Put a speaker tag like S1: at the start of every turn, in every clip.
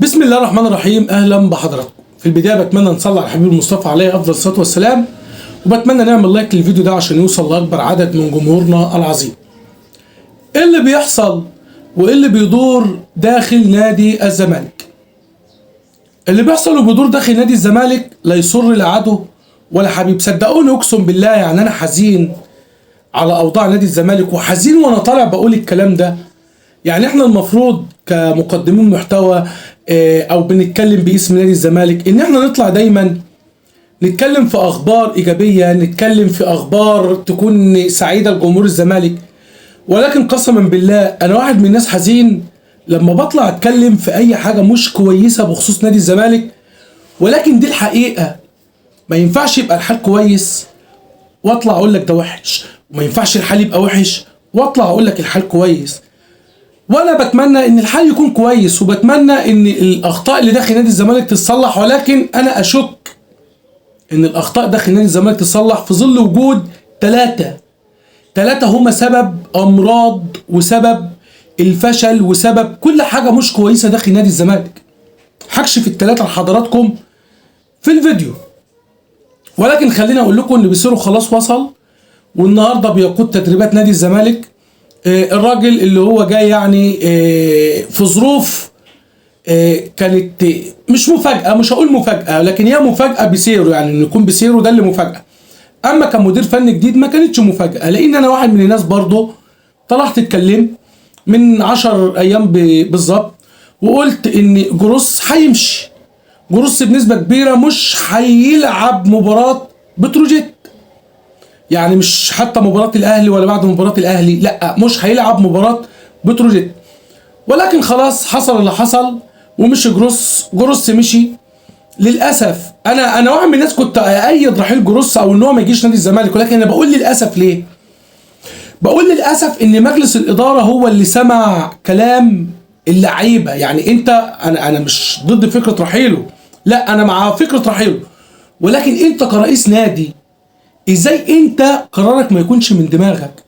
S1: بسم الله الرحمن الرحيم. اهلا بحضراتكم. في البدايه بتمنى نصلي على الحبيب المصطفى عليه افضل الصلاه والسلام، وبتمنى نعمل لايك للفيديو ده عشان يوصل لاكبر عدد من جمهورنا العظيم. ايه اللي بيحصل وايه اللي بيدور داخل نادي الزمالك؟ اللي بيحصل وبيدور داخل نادي الزمالك لا يسر لا عدو ولا حبيب. صدقوني اقسم بالله، يعني انا حزين على اوضاع نادي الزمالك، وحزين وانا طالع بقول الكلام ده. يعني احنا المفروض كمقدمين محتوى او بنتكلم باسم نادي الزمالك ان احنا نطلع دايما نتكلم في اخبار ايجابيه، نتكلم في اخبار تكون سعيده لجمهور الزمالك. ولكن قسما بالله انا واحد من الناس حزين لما بطلع اتكلم في اي حاجه مش كويسه بخصوص نادي الزمالك. ولكن دي الحقيقه، ما ينفعش يبقى الحال كويس واطلع اقول لك ده وحش، وما ينفعش الحال يبقى وحش واطلع اقول لك الحال كويس. وانا بتمنى ان الحال يكون كويس، وبتمنى ان الاخطاء اللي داخل نادي الزمالك تتصلح، ولكن انا اشك ان الاخطاء داخل نادي الزمالك تتصلح في ظل وجود ثلاثة هم سبب امراض وسبب الفشل وسبب كل حاجة مش كويسة داخل نادي الزمالك. هكشف الثلاثة لحضراتكم في الفيديو، ولكن خليني اقول لكم ان بيسيرو خلاص وصل، والنهارده بيقود تدريبات نادي الزمالك. الراجل اللي هو جاي يعني في ظروف كانت مش مفاجأة، مش هقول مفاجأة، لكن هي مفاجأة بسيرو، يعني انه يكون بسيرو ده اللي مفاجأة. اما كمدير فني جديد ما كانتش مفاجأة، لان انا واحد من الناس برضه طلعت اتكلمت من 10 ايام بالظبط، وقلت ان جروس هيمشي. جروس بنسبة كبيرة مش هيلعب مباراة بتروجيت، يعني مش حتى مباراة الاهلي ولا بعد مباراة الاهلي، لا مش هيلعب مباراة بتروجيت. ولكن خلاص حصل اللي حصل ومشي جروس مشي للاسف. انا واحد من الناس كنت ايد رحيل جروس او ان هو ما يجيش نادي الزمالك، ولكن انا بقول للاسف. ليه بقول للاسف؟ ان مجلس الاداره هو اللي سمع كلام اللعيبه. يعني انا مش ضد فكره رحيله، لا انا مع فكره رحيله، ولكن انت كرئيس نادي ازاي انت قرارك ما يكونش من دماغك؟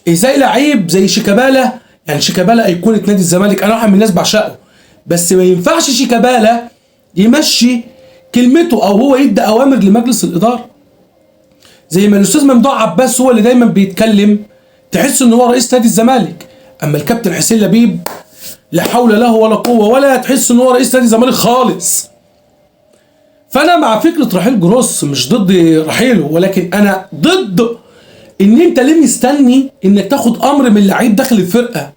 S1: ازاي لعيب زي شيكابالا، يعني شيكابالا ايقونه نادي الزمالك، انا واحد من الناس بعشقه، بس ما ينفعش شيكابالا يمشي كلمته او هو يدي اوامر لمجلس الاداره زي ما الاستاذ ممدوح عباس هو اللي دايما بيتكلم، تحس ان هو رئيس نادي الزمالك. اما الكابتن حسين لبيب لا حول له ولا قوه، ولا تحس ان هو رئيس نادي الزمالك خالص. فانا مع فكره رحيل جروس، مش ضد رحيله، ولكن انا ضد ان انت ليه مستني انك تاخد امر من لعيب داخل الفرقه.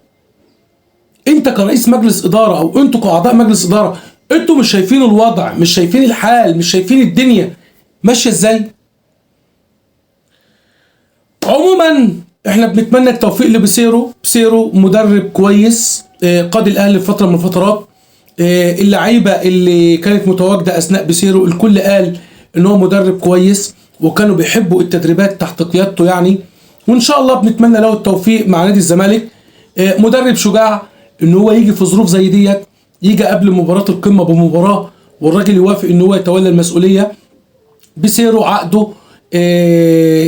S1: انت كرئيس مجلس اداره او انتوا كاعضاء مجلس اداره، انتوا مش شايفين الوضع، مش شايفين الحال، مش شايفين الدنيا ماشيه ازاي؟ عموما احنا بنتمنى التوفيق لبسيرو. بسيرو مدرب كويس، قاد الاهلي في فتره من الفترات. اللعيبه اللي كانت متواجده اثناء بسيرو الكل قال ان هو مدرب كويس، وكانوا بيحبوا التدريبات تحت قيادته يعني. وان شاء الله بنتمنى له التوفيق مع نادي الزمالك. مدرب شجاع ان هو يجي في ظروف زي ديت، يجي قبل مباراه القمه بمباراه والراجل يوافق ان هو يتولى المسؤوليه. بسيرو عقده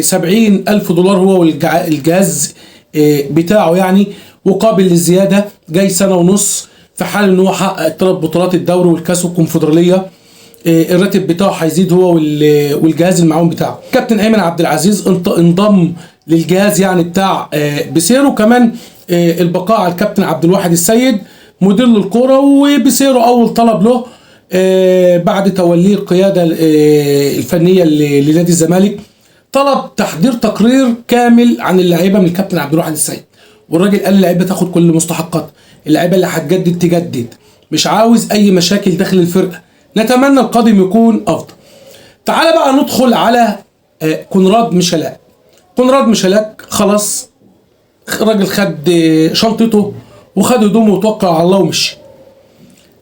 S1: 70,000 دولار هو والجهاز بتاعه يعني، وقابل للزياده، جاي سنه ونص في حال ان هو حقق 3 بطولات الدوري والكاس والكونفدراليه. الراتب بتاعه هيزيد هو والجهاز المعاون بتاعه. كابتن ايمن عبد العزيز انضم للجهاز يعني بتاع بسيرو. كمان البقاء على الكابتن عبد الواحد السيد مدير للكوره، وبسيرو اول طلب له بعد توليه القياده الفنيه لنادي الزمالك، طلب تحضير تقرير كامل عن اللعيبه من الكابتن عبد الواحد السيد. والراجل قال اللعيبه تاخد كل مستحقاتها، اللعيبه اللي هتجدد تجدد، مش عاوز اي مشاكل داخل الفرقه، نتمنى القادم يكون افضل. تعال بقى ندخل على كونراد ميشيلاك. كونراد ميشيلاك خلاص الراجل خد شنطته وخد هدومه وتوكل على الله ومشي.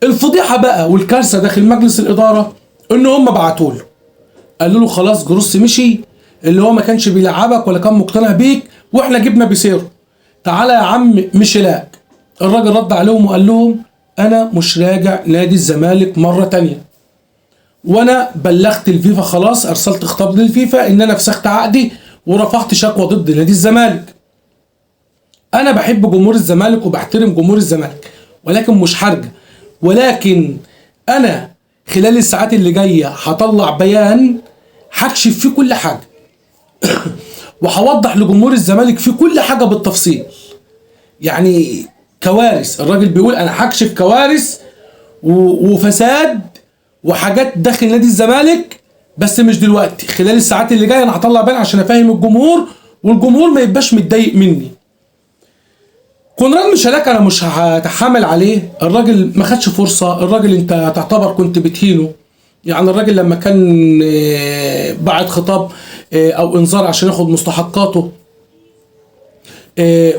S1: الفضيحه بقى والكارثه داخل مجلس الاداره ان هم بعتوا له قالوا له خلاص جروس مشي، اللي هو ما كانش بيلعبك ولا كان مقتنع بيك، واحنا جبنا بيسيرو، تعالى يا عم ميشيلاك. الراجل رد عليهم وقال لهم انا مش راجع نادي الزمالك مره تانية، وانا بلغت الفيفا خلاص، ارسلت خطاب للفيفا ان انا فسخت عقدي ورفعت شكوى ضد نادي الزمالك. انا بحب جمهور الزمالك وبحترم جمهور الزمالك، ولكن مش هرجع. ولكن انا خلال الساعات اللي جايه هطلع بيان هكشف فيه كل حاجه وهوضح لجمهور الزمالك فيه كل حاجه بالتفصيل. يعني كوارث، الراجل بيقول انا هكشف كوارث وفساد وحاجات داخل نادي الزمالك، بس مش دلوقتي، خلال الساعات اللي جايه انا هطلع بيان عشان افهم الجمهور والجمهور ما يبقاش متضايق مني. كونراد ميشيلاك انا مش هتحمل عليه، الراجل ما خدش فرصه، الراجل انت تعتبر كنت بتهينه. يعني الراجل لما كان بعت خطاب او انذار عشان ياخد مستحقاته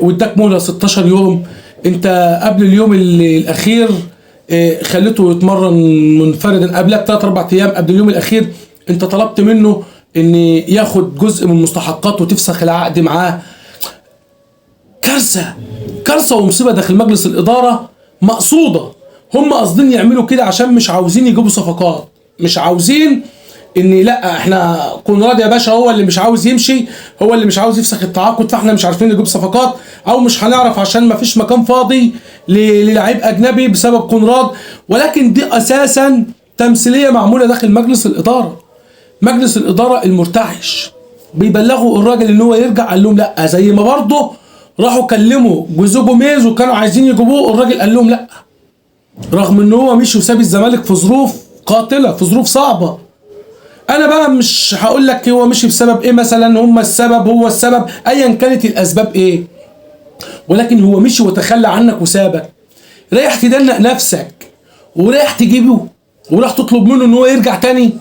S1: واداك مهله 16 يوم، انت قبل اليوم الاخير خليته يتمرن منفردا، قبلها ب3 4 ايام قبل اليوم الاخير انت طلبت منه ان ياخد جزء من مستحقاته وتفسخ العقد معاه. كارثه ومصيبه داخل مجلس الاداره مقصوده. هم قاصدين يعملوا كده عشان مش عاوزين يجيبوا صفقات، مش عاوزين ان لا احنا كونراد يا باشا هو اللي مش عاوز يمشي، هو اللي مش عاوز يفسخ التعاقد، فاحنا مش عارفين نجيب صفقات او مش هنعرف عشان ما فيش مكان فاضي للعيب اجنبي بسبب كونراد. ولكن دي اساسا تمثيليه معموله داخل مجلس الاداره. مجلس الاداره المرتعش بيبلغوا الراجل ان هو يرجع، قال لهم لا، زي ما برضه راحوا كلموا جوزيه جوميز وكانوا عايزين يجيبوه، الراجل قال لهم لا، رغم ان هو مشي وساب الزمالك في ظروف قاتله، في ظروف صعبه. انا بقى مش هقول لك هو مشي بسبب ايه مثلا، هم السبب، هو السبب، ايا كانت الاسباب ايه، ولكن هو مشي وتخلى عنك وسابك، رايح تدلق نفسك ورايح تجيبه وراح تطلب منه ان هو يرجع تاني.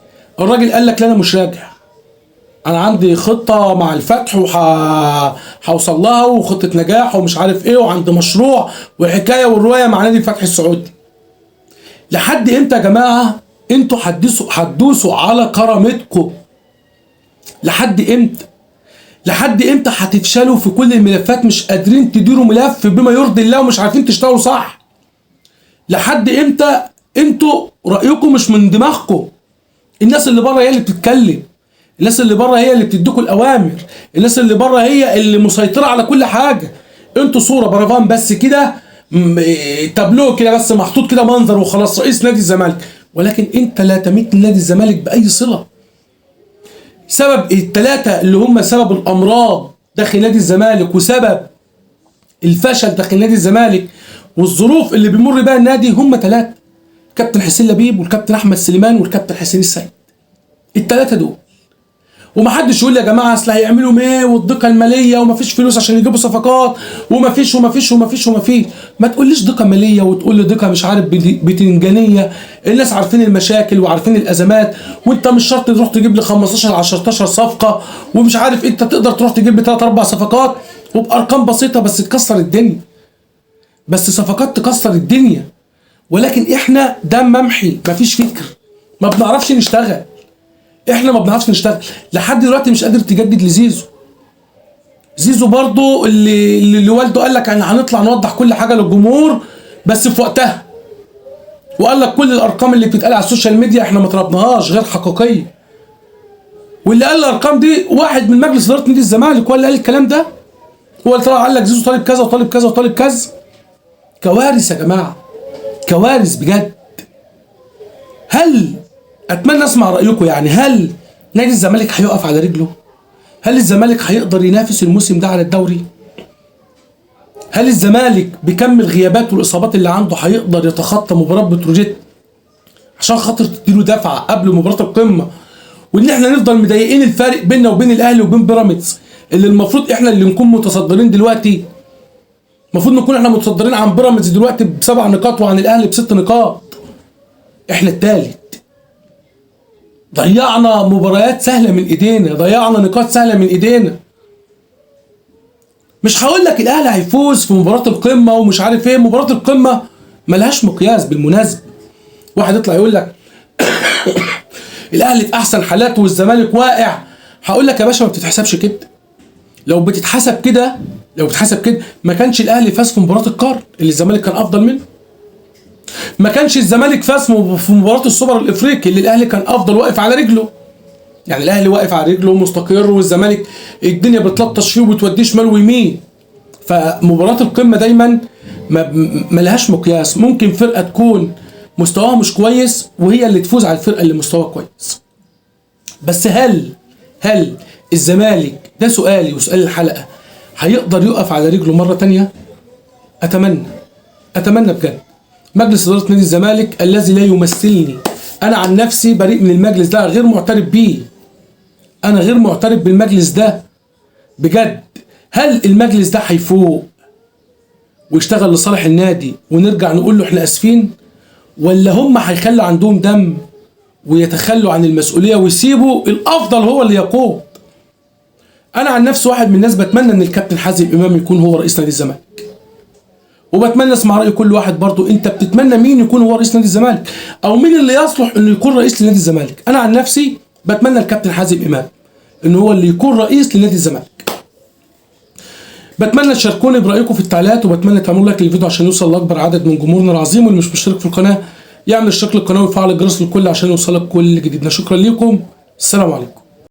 S1: الراجل قال لك لا انا مش راجع، انا عندي خطه مع الفتح وهوصل لها وخطه نجاح ومش عارف ايه، وعندي مشروع وحكايه والروايه مع نادي الفتح السعودي. لحد امتى يا جماعه انتوا هتدوسوا على كرامتكم؟ لحد امتى؟ لحد امتى هتفشلوا في كل الملفات، مش قادرين تديروا ملف بما يرضي الله ومش عارفين تشتغلوا صح؟ لحد امتى انتوا رايكم مش من دماغكم؟ الناس اللي بره هي اللي بتتكلم، الناس اللي بره هي اللي بتديكوا الاوامر، الناس اللي بره هي اللي مسيطره على كل حاجه. انتوا صوره برافان بس كده، تابلوه كده بس محطوط كده منظر وخلاص، رئيس نادي الزمالك، ولكن انت لا تمت لنادي الزمالك باي صله. سبب الثلاثه اللي هم سبب الامراض داخل نادي الزمالك وسبب الفشل داخل نادي الزمالك والظروف اللي بيمر بها النادي هم 3، كابتن حسين لبيب والكابتن احمد سليمان والكابتن حسين السيد. الثلاثه دول، ومحدش يقول لي يا جماعه اصل هيعملوا ايه والضيقه الماليه ومفيش فلوس عشان يجيبوا صفقات ومفيش ومفيش ومفيش ومفيش. ما تقوليش ضيقه ماليه وتقول لي ضيقه مش عارف بتنجانيه. الناس عارفين المشاكل وعارفين الازمات، وانت مش شرط تروح تجيب لي 15 10 صفقه ومش عارف، انت تقدر تروح تجيب لي 3 4 صفقات وبارقام بسيطه بس تكسر الدنيا، بس صفقات تكسر الدنيا. ولكن احنا دم ممحي، مفيش فكر، ما بنعرفش نشتغل، احنا ما بنعرفش نشتغل. لحد دلوقتي مش قادر تجدد لزيزو. زيزو برضو اللي والده قال لك احنا هنطلع نوضح كل حاجه للجمهور بس في وقتها، وقال لك كل الارقام اللي بتتقال على السوشيال ميديا احنا ما طلبناهاش، غير حقيقيه. واللي قال الارقام دي واحد من مجلس اداره نادي الزمالك، هو اللي قال الكلام ده، هو اللي طلع قال لك زيزو طالب كذا وطالب كذا وطالب كذا. كوارث يا جماعه، كوارث بجد. هل اتمنى اسمع رايكم، يعني هل نادي الزمالك هيقف على رجله؟ هل الزمالك هيقدر ينافس الموسم ده على الدوري؟ هل الزمالك بكم الغيابات والاصابات اللي عنده هيقدر يتخطى مباراه بتروجيت عشان خاطر تديله دفعه قبل مباراه القمه، وان احنا نفضل مضايقين الفارق بيننا وبين الاهلي وبين بيراميدز اللي المفروض احنا اللي نكون متصدرين دلوقتي؟ المفروض نكون احنا متصدرين عن بيراميدز دلوقتي ب7 نقاط وعن الاهلي ب6 نقاط، احنا الثالث. ضيعنا مباريات سهله من ايدينا، ضيعنا نقاط سهله من ايدينا. مش هقول لك الاهلي هيفوز في مباراه القمه ومش عارف ايه، مباراه القمه ملهاش مقياس بالمناسبه. واحد يطلع يقول لك الاهلي في احسن حالاته والزمالك واقع، هقول لك يا باشا ما بتتحسبش كده. لو بتتحسب كده، ما كانش الاهلي فاز في مباراه القرن اللي الزمالك كان افضل منه. ما كانش الزمالك فاز في مباراه السوبر الافريقي اللي الاهلي كان افضل واقف على رجله. يعني الاهلي واقف على رجله مستقر، والزمالك الدنيا بتلطش فيه وبتوديه شمال ويمين. فمباراه القمه دايما ما لهاش مقياس. ممكن فرقه تكون مستواها مش كويس وهي اللي تفوز على الفرقه اللي مستواها كويس. بس هل الزمالك، ده سؤالي وسؤال الحلقه، هيقدر يقف على رجله مره تانية؟ اتمنى بجد. مجلس اداره نادي الزمالك الذي لا يمثلني، انا عن نفسي بريء من المجلس ده، غير معترف بيه، انا غير معترف بالمجلس ده بجد. هل المجلس ده هيفوق ويشتغل لصالح النادي ونرجع نقول له احنا اسفين، ولا هم هيخلوا عندهم دم ويتخلوا عن المسؤوليه ويسيبوا الافضل هو اللي يقود؟ انا عن نفسي واحد من الناس بتمنى ان الكابتن حازم امام يكون هو رئيس نادي الزمالك، وبتمنى اسمع راي كل واحد برضو. انت بتتمنى مين يكون هو رئيس نادي الزمالك، او مين اللي يصلح انه يكون رئيس لنادي الزمالك؟ انا عن نفسي بتمنى الكابتن حازم امام ان هو اللي يكون رئيس لنادي الزمالك. بتمنى تشاركوني برايكم في التعليقات، وبتمنى تعملوا لايك للفيديو عشان يوصل لاكبر عدد من جمهورنا العظيم. واللي مش مشترك في القناه يعمل اشتراك للقناه ويفعل الجرس للكل عشان يوصلك كل جديدنا. شكرا لكم، السلام عليكم.